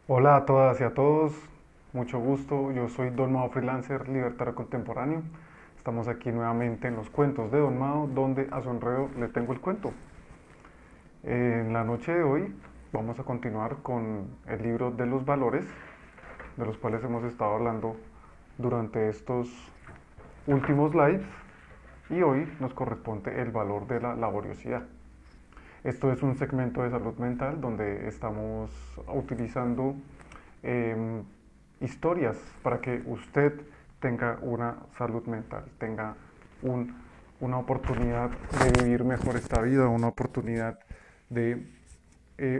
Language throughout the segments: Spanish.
Hola a todas y a todos, mucho gusto. Yo soy Don Mao Freelancer, libertario contemporáneo. Estamos aquí nuevamente en los cuentos de Don Mao, donde a su enredo le tengo el cuento. En la noche de hoy vamos a continuar con el libro de los valores, de los cuales hemos estado hablando durante estos últimos lives, y hoy nos corresponde el valor de la laboriosidad. Esto es un segmento de salud mental donde estamos utilizando eh, historias para que usted tenga una salud mental, tenga un- una oportunidad de vivir mejor esta vida, una oportunidad de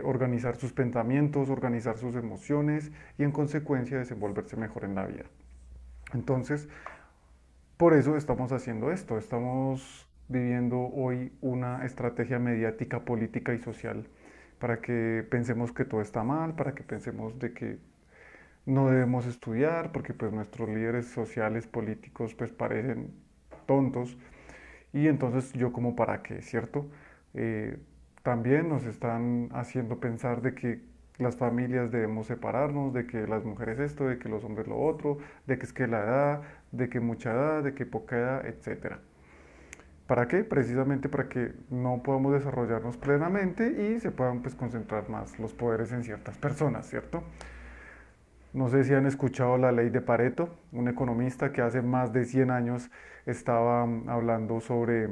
organizar sus pensamientos, organizar sus emociones y en consecuencia desenvolverse mejor en la vida. Entonces, por eso estamos haciendo esto, estamos viviendo hoy una estrategia mediática, política y social para que pensemos que todo está mal, para que pensemos de que no debemos estudiar, porque pues nuestros líderes sociales, políticos pues parecen tontos y entonces yo como para qué, ¿cierto? Eh, También nos están haciendo pensar de que las familias debemos separarnos, de que las mujeres esto, de que los hombres lo otro, de que es que la edad, de que mucha edad, de que poca edad, etcétera. ¿Para qué? Precisamente para que no podamos desarrollarnos plenamente y se puedan pues concentrar más los poderes en ciertas personas, ¿cierto? No sé si han escuchado la ley de Pareto, un economista que hace más de 100 años estaba hablando sobre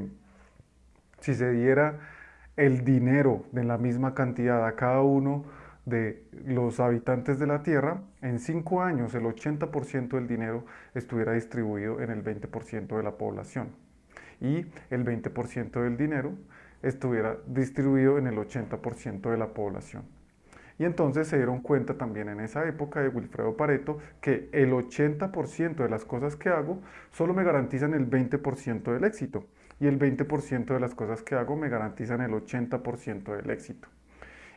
si se diera el dinero de la misma cantidad a cada uno de los habitantes de la Tierra, en 5 años el 80% del dinero estuviera distribuido en el 20% de la población y el 20% del dinero estuviera distribuido en el 80% de la población. Y entonces se dieron cuenta también en esa época de Wilfredo Pareto que el 80% de las cosas que hago solo me garantizan el 20% del éxito y el 20% de las cosas que hago me garantizan el 80% del éxito.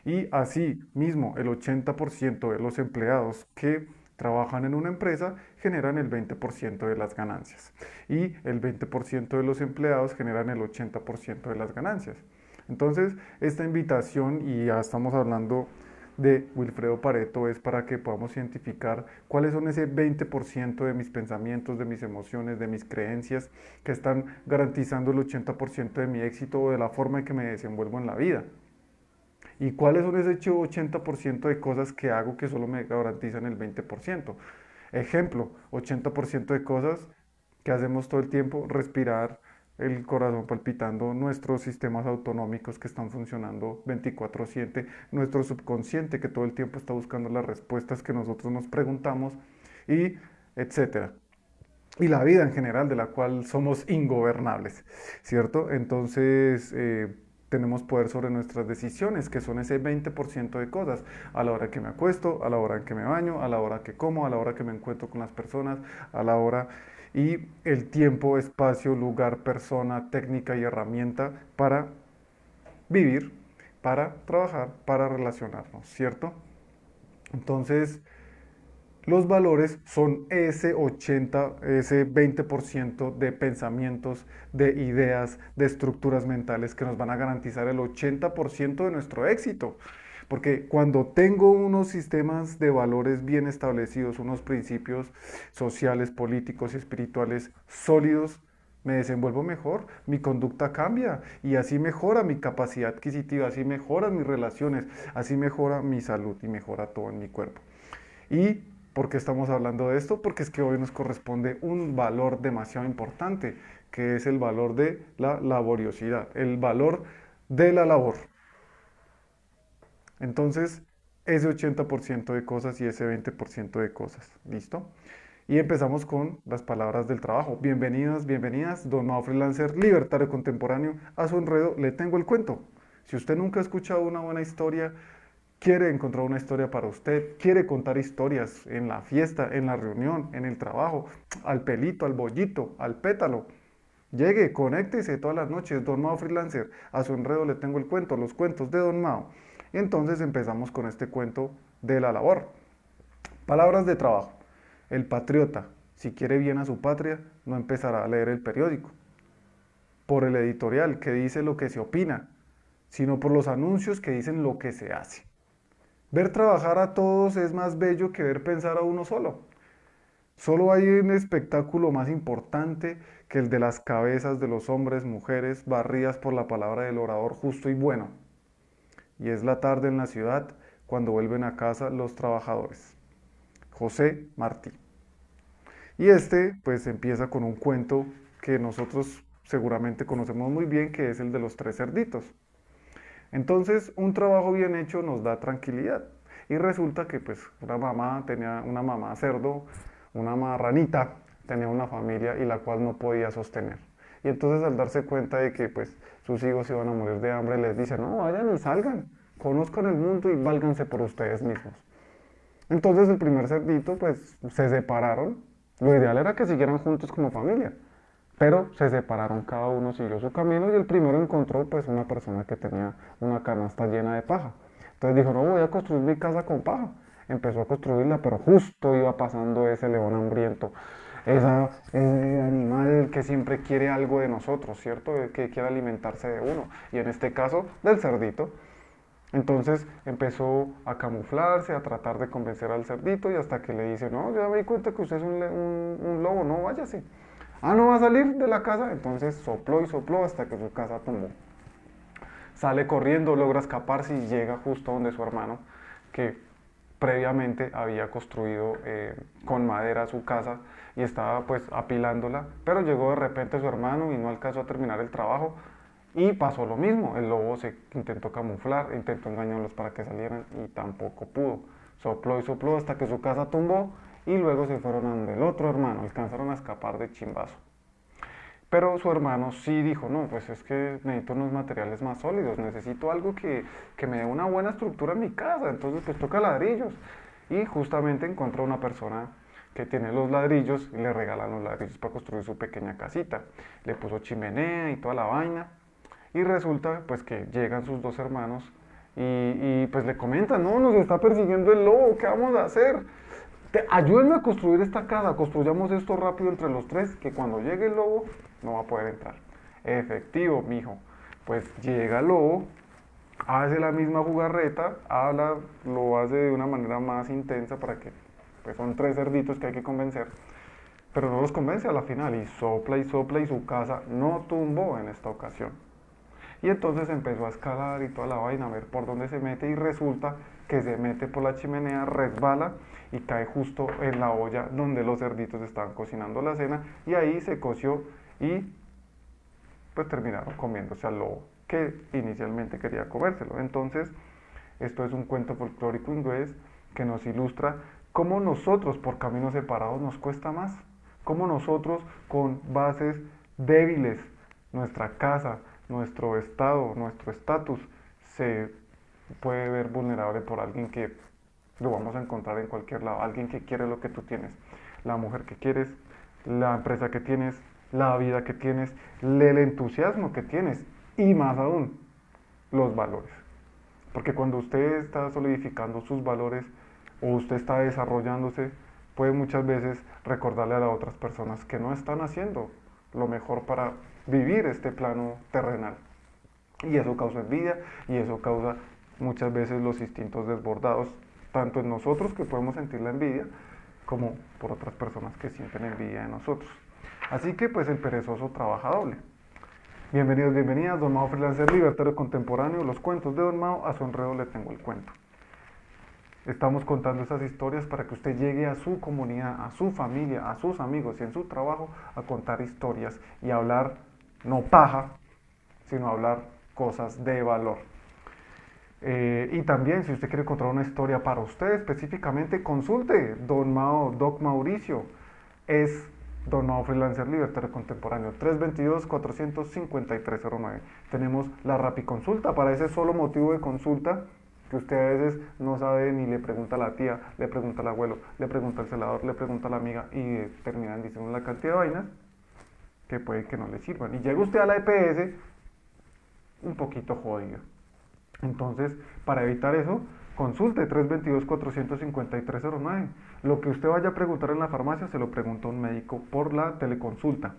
Y así mismo el 80% de los empleados que trabajan en una empresa generan el 20% de las ganancias y el 20% de los empleados generan el 80% de las ganancias. Entonces, esta invitación, y ya estamos hablando de Wilfredo Pareto, es para que podamos identificar cuáles son ese 20% de mis pensamientos, de mis emociones, de mis creencias que están garantizando el 80% de mi éxito o de la forma en que me desenvuelvo en la vida. ¿Y cuáles son ese 80% de cosas que hago que solo me garantizan el 20%? Ejemplo, 80% de cosas que hacemos todo el tiempo, respirar, el corazón palpitando, nuestros sistemas autonómicos que están funcionando 24/7, nuestro subconsciente que todo el tiempo está buscando las respuestas que nosotros nos preguntamos y etcétera. Y la vida en general de la cual somos ingobernables, ¿cierto? Entonces tenemos poder sobre nuestras decisiones, que son ese 20% de cosas, a la hora que me acuesto, a la hora en que me baño, a la hora que como, a la hora que me encuentro con las personas, a la hora y el tiempo, espacio, lugar, persona, técnica y herramienta para vivir, para trabajar, para relacionarnos, ¿cierto? Entonces, los valores son ese 80, ese 20% de pensamientos, de ideas, de estructuras mentales que nos van a garantizar el 80% de nuestro éxito. Porque cuando tengo unos sistemas de valores bien establecidos, unos principios sociales, políticos y espirituales sólidos, me desenvuelvo mejor, mi conducta cambia y así mejora mi capacidad adquisitiva, así mejoran mis relaciones, así mejora mi salud y mejora todo en mi cuerpo. ¿Y por qué estamos hablando de esto? Porque es que hoy nos corresponde un valor demasiado importante, que es el valor de la laboriosidad, el valor de la labor. Entonces, ese 80% de cosas y ese 20% de cosas. ¿Listo? Y empezamos con las palabras del trabajo. Bienvenidas, bienvenidas, Don Mao Freelancer, libertario contemporáneo. A su enredo le tengo el cuento. Si usted nunca ha escuchado una buena historia, quiere encontrar una historia para usted, quiere contar historias en la fiesta, en la reunión, en el trabajo, al pelito, al bollito, al pétalo. Llegue, conéctese todas las noches, Don Mao Freelancer. A su enredo le tengo el cuento, los cuentos de Don Mao. Entonces empezamos con este cuento de la labor. Palabras de trabajo. El patriota, si quiere bien a su patria, no empezará a leer el periódico por el editorial que dice lo que se opina, sino por los anuncios que dicen lo que se hace. Ver trabajar a todos es más bello que ver pensar a uno solo. Solo hay un espectáculo más importante que el de las cabezas de los hombres, mujeres, barridas por la palabra del orador justo y bueno. Y es la tarde en la ciudad cuando vuelven a casa los trabajadores. José Martí. Y este pues empieza con un cuento que nosotros seguramente conocemos muy bien, que es el de los tres cerditos. Entonces, un trabajo bien hecho nos da tranquilidad. Y resulta que pues una mamá tenía una mamá cerdo, una marranita, tenía una familia y la cual no podía sostener. Y entonces al darse cuenta de que pues sus hijos iban a morir de hambre, les dice, no, vayan y salgan, conozcan el mundo y válganse por ustedes mismos. Entonces el primer cerdito pues se separaron. Lo ideal era que siguieran juntos como familia. Pero se separaron, cada uno siguió su camino y el primero encontró pues una persona que tenía una canasta llena de paja. Entonces dijo, no, voy a construir mi casa con paja. Empezó a construirla, pero justo iba pasando ese león hambriento, ese animal que siempre quiere algo de nosotros, ¿cierto? Que quiere alimentarse de uno. Y en este caso, del cerdito. Entonces empezó a camuflarse, a tratar de convencer al cerdito y hasta que le dice, no, ya me di cuenta que usted es un lobo, no, váyase. Ah, no va a salir de la casa. Entonces sopló y sopló hasta que su casa tumbó. Sale corriendo, logra escaparse y llega justo donde su hermano, que previamente había construido con madera su casa y estaba pues apilándola, pero llegó de repente su hermano y no alcanzó a terminar el trabajo y pasó lo mismo. El lobo se intentó camuflar, intentó engañarlos para que salieran y tampoco pudo. Sopló y sopló hasta que su casa tumbó y luego se fueron a donde el otro hermano, alcanzaron a escapar de chimbazo. Pero su hermano sí dijo, no, pues es que necesito unos materiales más sólidos, necesito algo que me dé una buena estructura en mi casa, entonces pues toca ladrillos. Y justamente encontró una persona que tiene los ladrillos y le regalan los ladrillos para construir su pequeña casita. Le puso chimenea y toda la vaina. Y resulta pues que llegan sus dos hermanos pues le comentan, no, nos está persiguiendo el lobo, ¿qué vamos a hacer? Ayúdenme a construir esta casa, construyamos esto rápido entre los tres, que cuando llegue el lobo no va a poder entrar. Efectivo, mijo. Pues llega el lobo, hace la misma jugarreta, habla, lo hace de una manera más intensa para que, pues son tres cerditos que hay que convencer, pero no los convence a la final y sopla y su casa no tumbó en esta ocasión. Y entonces empezó a escalar y toda la vaina, a ver por dónde se mete y resulta que se mete por la chimenea, resbala y cae justo en la olla donde los cerditos estaban cocinando la cena y ahí se coció y pues terminaron comiéndose al lobo que inicialmente quería comérselo. Entonces, esto es un cuento folclórico inglés que nos ilustra cómo nosotros por caminos separados nos cuesta más, cómo nosotros con bases débiles, nuestra casa, nuestro estado, nuestro estatus, se puede ver vulnerable por alguien que lo vamos a encontrar en cualquier lado, alguien que quiere lo que tú tienes, la mujer que quieres, la empresa que tienes, la vida que tienes, el entusiasmo que tienes y más aún, los valores. Porque cuando usted está solidificando sus valores o usted está desarrollándose, puede muchas veces recordarle a las otras personas que no están haciendo lo mejor para vivir este plano terrenal. Y eso causa envidia y eso causa muchas veces los instintos desbordados, tanto en nosotros que podemos sentir la envidia, como por otras personas que sienten envidia de nosotros. Así que pues el perezoso trabaja doble. Bienvenidos, bienvenidas, Don Mao Freelancer Libertario Contemporáneo, los cuentos de Don Mao, a su enredo le tengo el cuento. Estamos contando esas historias para que usted llegue a su comunidad, a su familia, a sus amigos y en su trabajo a contar historias y a hablar, no paja, sino hablar cosas de valor. Y también, si usted quiere encontrar una historia para usted específicamente, consulte Don Mao, Doc Mauricio. Es Don Mao Freelancer Libertario Contemporáneo, 322-453-09. Tenemos la rapiconsulta para ese solo motivo de consulta que usted a veces no sabe ni le pregunta a la tía, le pregunta al abuelo, le pregunta al celador, le pregunta a la amiga y terminan diciendo la cantidad de vainas que puede que no le sirvan. Y llega usted a la EPS un poquito jodido. Entonces, para evitar eso, consulte 322-453-09. Lo que usted vaya a preguntar en la farmacia se lo pregunta un médico por la teleconsulta.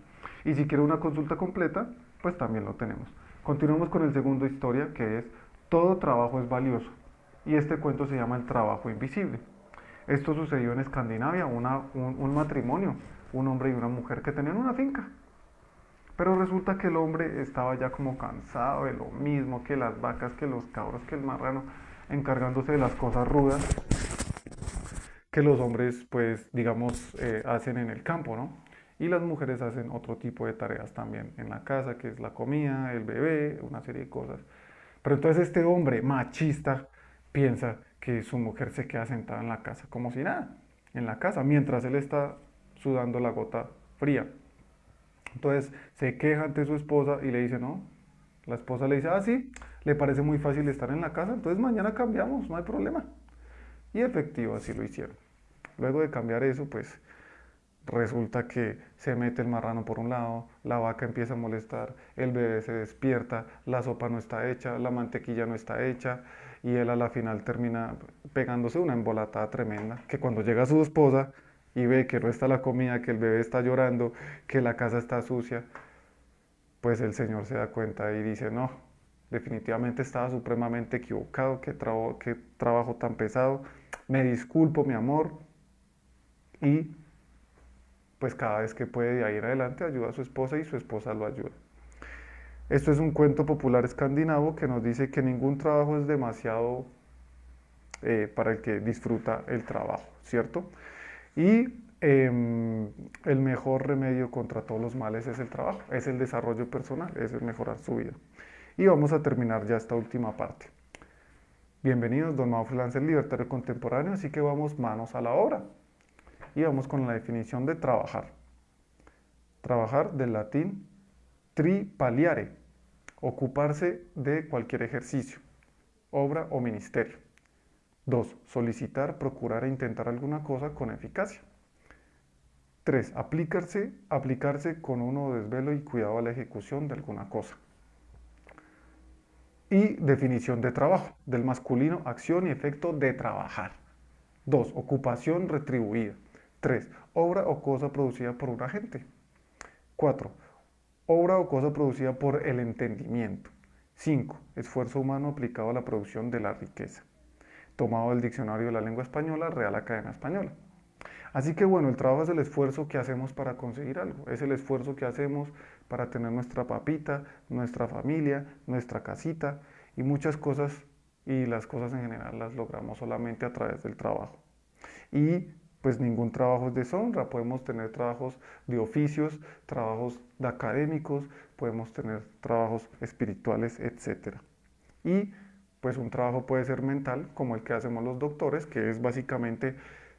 Y si quiere una consulta completa, pues también lo tenemos. Continuamos con el segundo historia, que es todo trabajo es valioso. y este cuento se llama El trabajo invisible. Esto sucedió en Escandinavia, un matrimonio, un hombre y una mujer que tenían una finca. Pero resulta que el hombre estaba ya como cansado de lo mismo, que las vacas, que los cabros, que el marrano, encargándose de las cosas rudas que los hombres, pues, digamos, hacen en el campo, ¿no? Y las mujeres hacen otro tipo de tareas también en la casa, que es la comida, el bebé, una serie de cosas. Pero entonces este hombre machista piensa que su mujer se queda sentada en la casa como si nada, en la casa, mientras él está sudando la gota fría. Entonces se queja ante su esposa y le dice, no, la esposa le dice, ah, sí, le parece muy fácil estar en la casa, entonces mañana cambiamos, no hay problema. Y efectivo, así lo hicieron. Luego de cambiar eso, pues resulta que se mete el marrano por un lado, la vaca empieza a molestar, el bebé se despierta, la sopa no está hecha, la mantequilla no está hecha y él a la final termina pegándose una embolatada tremenda, que cuando llega su esposa y ve que no está la comida, que el bebé está llorando, que la casa está sucia, pues el señor se da cuenta y dice, no, definitivamente estaba supremamente equivocado, qué trabajo tan pesado, me disculpo mi amor y pues cada vez que puede de ahí en adelante ayuda a su esposa y su esposa lo ayuda. Esto es un cuento popular escandinavo que nos dice que ningún trabajo es demasiado para el que disfruta el trabajo, ¿cierto? Y el mejor remedio contra todos los males es el trabajo, es el desarrollo personal, es el mejorar su vida. Y vamos a terminar ya esta última parte. Bienvenidos, Don Mao Freelancer Libertario Contemporáneo, así que vamos manos a la obra. Y vamos con la definición de trabajar. Trabajar del latín tripaliare, ocuparse de cualquier ejercicio, obra o ministerio. 2. Solicitar, procurar e intentar alguna cosa con eficacia. 3. Aplicarse con uno desvelo y cuidado a la ejecución de alguna cosa. Y definición de trabajo, del masculino, acción y efecto de trabajar. 2. Ocupación retribuida. 3. Obra o cosa producida por un agente. 4. Obra o cosa producida por el entendimiento. 5. Esfuerzo humano aplicado a la producción de la riqueza. Tomado del Diccionario de la Lengua Española, Real Academia Española. Así que bueno, el trabajo es el esfuerzo que hacemos para conseguir algo, es el esfuerzo que hacemos para tener nuestra papita, nuestra familia, nuestra casita y muchas cosas, y las cosas en general las logramos solamente a través del trabajo. Y pues ningún trabajo es deshonra, podemos tener trabajos de oficios, trabajos de académicos, podemos tener trabajos espirituales, etcétera. Y pues un trabajo puede ser mental, como el que hacemos los doctores, que es básicamente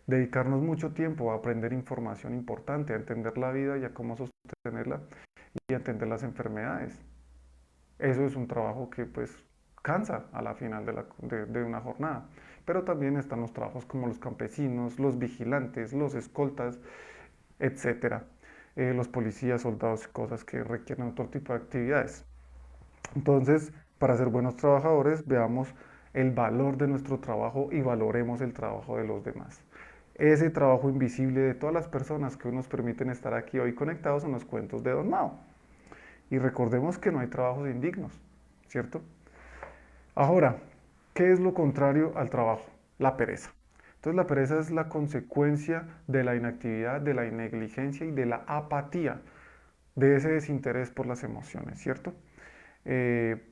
dedicarnos mucho tiempo a aprender información importante, a entender la vida y a cómo sostenerla y a entender las enfermedades. Eso es un trabajo que pues cansa a la final de una jornada. Pero también están los trabajos como los campesinos, los vigilantes, los escoltas, etcétera. Los policías, soldados, cosas que requieren otro tipo de actividades. Entonces, para ser buenos trabajadores, veamos el valor de nuestro trabajo y valoremos el trabajo de los demás. Ese trabajo invisible de todas las personas que nos permiten estar aquí hoy conectados en los cuentos de Don Mao. Y recordemos que no hay trabajos indignos, ¿cierto? Ahora, ¿qué es lo contrario al trabajo? La pereza. Entonces la pereza es la consecuencia de la inactividad, de la negligencia y de la apatía, de ese desinterés por las emociones, ¿cierto? Eh,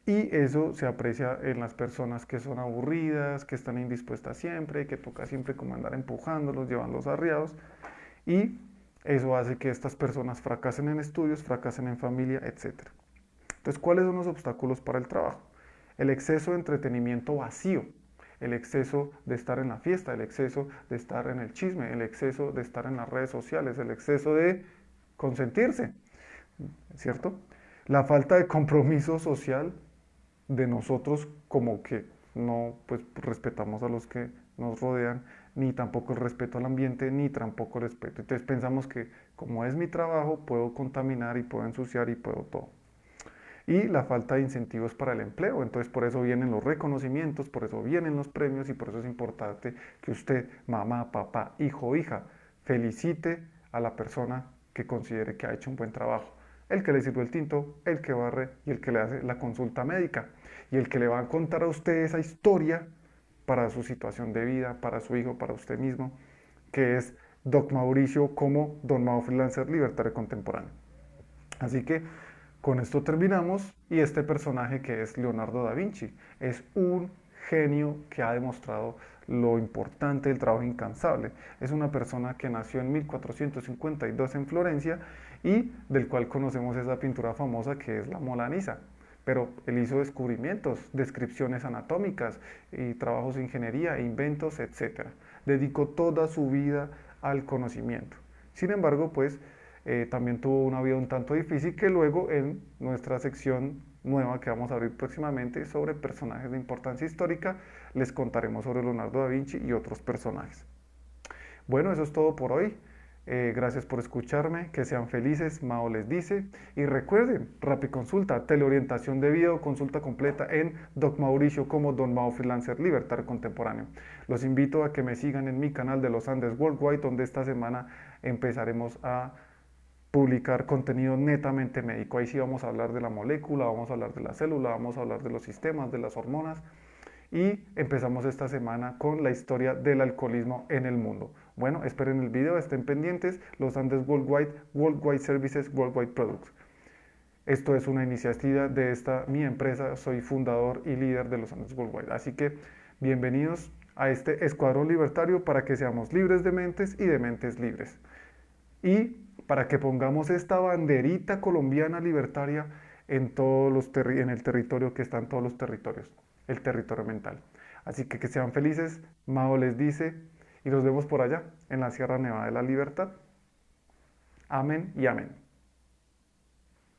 y eso se aprecia en las personas que son aburridas, que están indispuestas siempre, que toca siempre como andar empujándolos, llevándolos arriados. Y eso hace que estas personas fracasen en estudios, fracasen en familia, etc. Entonces, ¿cuáles son los obstáculos para el trabajo? El exceso de entretenimiento vacío, el exceso de estar en la fiesta, el exceso de estar en el chisme, el exceso de estar en las redes sociales, el exceso de consentirse, ¿cierto? La falta de compromiso social de nosotros como que no pues respetamos a los que nos rodean, ni tampoco el respeto al ambiente, ni tampoco el respeto. Entonces pensamos que como es mi trabajo, puedo contaminar y puedo ensuciar y puedo todo. Y la falta de incentivos para el empleo. Entonces por eso vienen los reconocimientos, por eso vienen los premios y por eso es importante que usted, mamá, papá, hijo, hija, felicite a la persona que considere que ha hecho un buen trabajo. El que le sirve el tinto, el que barre y el que le hace la consulta médica. Y el que le va a contar a usted esa historia para su situación de vida, para su hijo, para usted mismo, que es Doc Mauricio como Don Mao Freelancer Libertario Contemporáneo. Así que con esto terminamos y este personaje que es Leonardo da Vinci es un genio que ha demostrado lo importante del trabajo incansable. Es una persona que nació en 1452 en Florencia y del cual conocemos esa pintura famosa que es la Mona Lisa. Pero él hizo descubrimientos, descripciones anatómicas y trabajos de ingeniería, inventos, etc. Dedicó toda su vida al conocimiento. Sin embargo, pues también tuvo una vida un tanto difícil que luego en nuestra sección nueva que vamos a abrir próximamente sobre personajes de importancia histórica les contaremos sobre Leonardo da Vinci y otros personajes. Bueno, eso es todo por hoy. Gracias por escucharme, que sean felices, Mao les dice. Y recuerden, Rapiconsulta, teleorientación de video, consulta completa en Doc Mauricio como Don Mao Freelancer Libertario Contemporáneo. Los invito a que me sigan en mi canal de Los Andes Worldwide, donde esta semana empezaremos a publicar contenido netamente médico. Ahí sí vamos a hablar de la molécula, vamos a hablar de la célula, vamos a hablar de los sistemas, de las hormonas. Y empezamos esta semana con la historia del alcoholismo en el mundo. Bueno, esperen el video, estén pendientes. Los Andes Worldwide, Worldwide Services, Worldwide Products. Esto es una iniciativa de mi empresa. Soy fundador y líder de los Andes Worldwide. Así que bienvenidos a este escuadrón libertario para que seamos libres de mentes y de mentes libres. Y para que pongamos esta banderita colombiana libertaria en el territorio que está en todos los territorios, el territorio mental. Así que sean felices, Mao les dice, y nos vemos por allá, en la Sierra Nevada de la Libertad. Amén y amén.